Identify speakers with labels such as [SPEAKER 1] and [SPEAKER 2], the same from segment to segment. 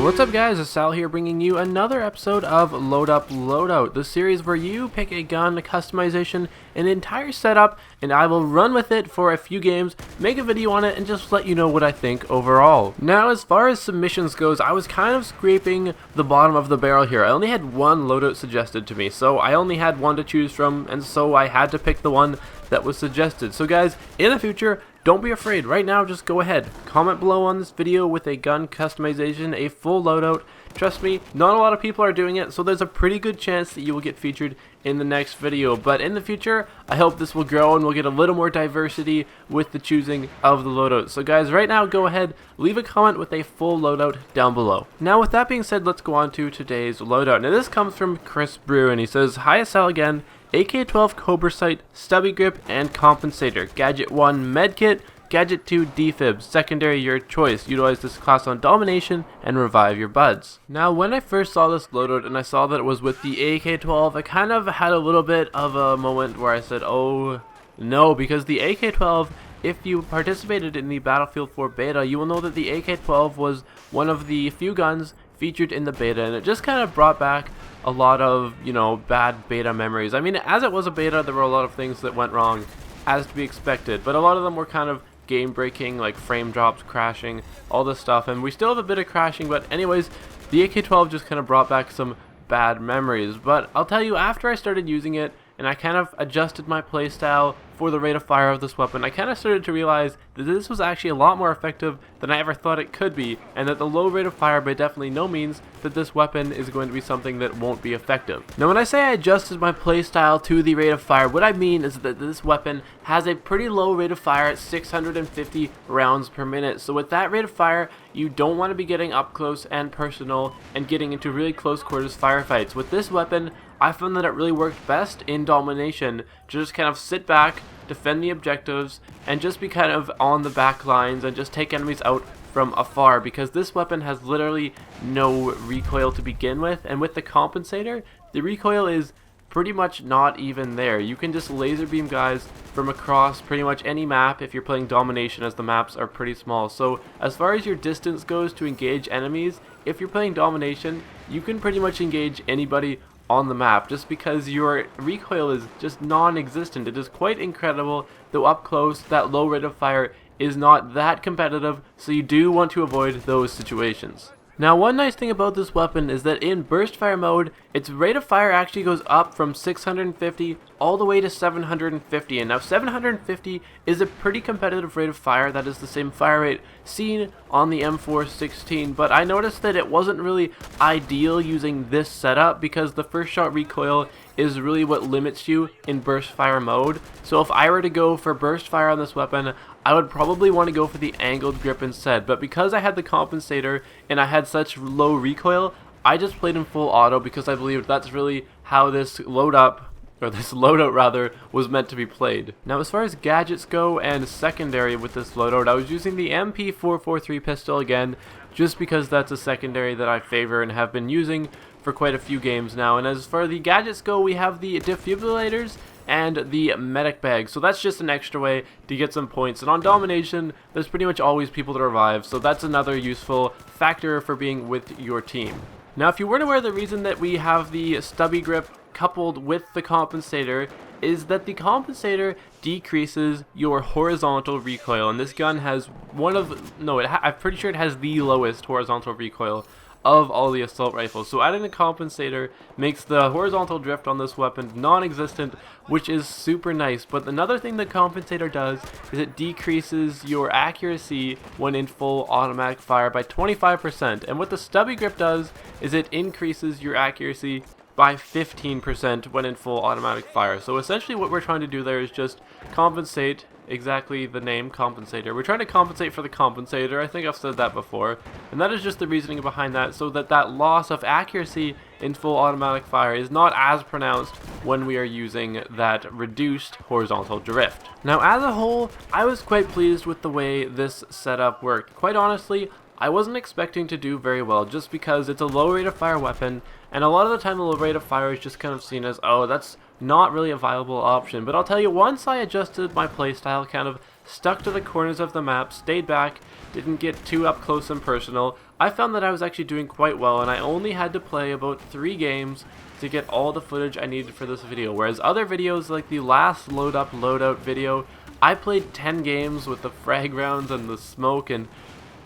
[SPEAKER 1] What's up guys, Asal here bringing you another episode of Loadout, the series where you pick a gun, a customization, an entire setup, and I will run with it for a few games, make a video on it, and just let you know what I think overall. Now as far as submissions goes, I was kind of scraping the bottom of the barrel here. I only had one loadout suggested to me, so I only had one to choose from, and so I had to pick the one that was suggested. So guys, in the future, don't be afraid. Right now, just go ahead. Comment below on this video with a gun customization, a full loadout. Trust me, not a lot of people are doing it, so there's a pretty good chance that you will get featured in the next video. But in the future, I hope this will grow and we'll get a little more diversity with the choosing of the loadout. So guys, right now, go ahead, leave a comment with a full loadout down below. Now, with that being said, let's go on to today's loadout. Now, this comes from Chris Brew, and he says, "Hi Asal again. AK-12 Cobra Sight, Stubby Grip, and Compensator. Gadget 1 Medkit, Gadget 2 Defib. Secondary your choice. Utilize this class on Domination and revive your buds." Now when I first saw this loadout and I saw that it was with the AK-12, I kind of had a little bit of a moment where I said, oh no, because the AK-12, if you participated in the Battlefield 4 beta, you will know that the AK-12 was one of the few guns featured in the beta, and it just kind of brought back a lot of, you know, bad beta memories. I mean, as it was a beta, there were a lot of things that went wrong, as to be expected, but a lot of them were kind of game breaking, like frame drops, crashing, all this stuff, and we still have a bit of crashing, but anyways, the AK-12 just kind of brought back some bad memories. But I'll tell you, after I started using it, and I kind of adjusted my playstyle for the rate of fire of this weapon, I kind of started to realize that this was actually a lot more effective than I ever thought it could be, and that the low rate of fire by definitely no means that this weapon is going to be something that won't be effective. Now when I say I adjusted my playstyle to the rate of fire, what I mean is that this weapon has a pretty low rate of fire at 650 rounds per minute. So with that rate of fire, you don't want to be getting up close and personal and getting into really close quarters firefights. With this weapon, I found that it really worked best in Domination to just kind of sit back, defend the objectives, and just be kind of on the back lines and just take enemies out from afar, because this weapon has literally no recoil to begin with, and with the compensator, the recoil is pretty much not even there. You can just laser beam guys from across pretty much any map if you're playing Domination, as the maps are pretty small. So as far as your distance goes to engage enemies, if you're playing Domination, you can pretty much engage anybody on the map, just because your recoil is just non-existent. It is quite incredible, though up close that low rate of fire is not that competitive, so you do want to avoid those situations. Now one nice thing about this weapon is that in burst fire mode, its rate of fire actually goes up from 650 all the way to 750, and now 750 is a pretty competitive rate of fire. That is the same fire rate seen on the M416, but I noticed that it wasn't really ideal using this setup because the first shot recoil is really what limits you in burst fire mode. So if I were to go for burst fire on this weapon, I would probably want to go for the angled grip instead, but because I had the compensator and I had such low recoil, I just played in full auto because I believed that's really how this loadout rather, was meant to be played. Now as far as gadgets go and secondary with this loadout, I was using the MP443 pistol again, just because that's a secondary that I favor and have been using for quite a few games now. And as far the gadgets go, we have the defibrillators and the medic bag, so that's just an extra way to get some points. And on Domination, there's pretty much always people to revive, so that's another useful factor for being with your team. Now if you weren't aware, the reason that we have the stubby grip coupled with the compensator is that the compensator decreases your horizontal recoil, and this gun has I'm pretty sure it has the lowest horizontal recoil of all the assault rifles. So adding the compensator makes the horizontal drift on this weapon non-existent, which is super nice. But another thing the compensator does is it decreases your accuracy when in full automatic fire by 25%, and what the stubby grip does is it increases your accuracy by 15% when in full automatic fire. So essentially what we're trying to do there is just compensate, exactly the name, compensator. We're trying to compensate for the compensator. I think I've said that before, and that is just the reasoning behind that, so that that loss of accuracy in full automatic fire is not as pronounced when we are using that reduced horizontal drift. Now as a whole, I was quite pleased with the way this setup worked. Quite honestly, I wasn't expecting to do very well, just because it's a low rate of fire weapon, and a lot of the time the low rate of fire is just kind of seen as, oh, that's not really a viable option. But I'll tell you, once I adjusted my playstyle, kind of stuck to the corners of the map, stayed back, didn't get too up close and personal, I found that I was actually doing quite well, and I only had to play about 3 games to get all the footage I needed for this video, whereas other videos like the last Loadout video, I played 10 games with the frag rounds and the smoke and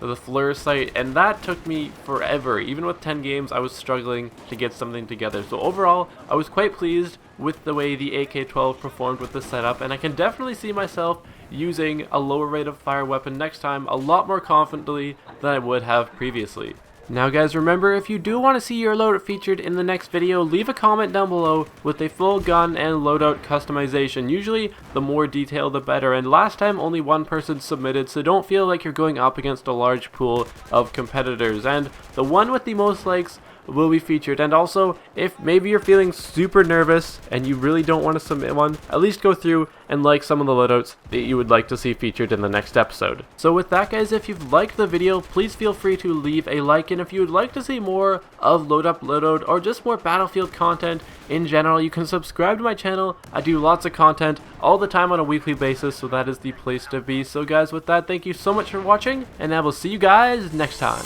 [SPEAKER 1] the flare sight, and that took me forever. Even with 10 games, I was struggling to get something together. So overall, I was quite pleased with the way the AK-12 performed with the setup, and I can definitely see myself using a lower rate of fire weapon next time a lot more confidently than I would have previously. Now guys, remember, if you do want to see your loadout featured in the next video, leave a comment down below with a full gun and loadout customization. Usually, the more detail the better, and last time only one person submitted, so don't feel like you're going up against a large pool of competitors. And the one with the most likes will be featured. And also, if maybe you're feeling super nervous and you really don't want to submit one, at least go through and like some of the loadouts that you would like to see featured in the next episode. So with that guys, if you've liked the video, please feel free to leave a like, and if you would like to see more of Loadout or just more Battlefield content in general, you can subscribe to my channel. I do lots of content all the time on a weekly basis, so that is the place to be. So guys, with that, thank you so much for watching, and I will see you guys next time.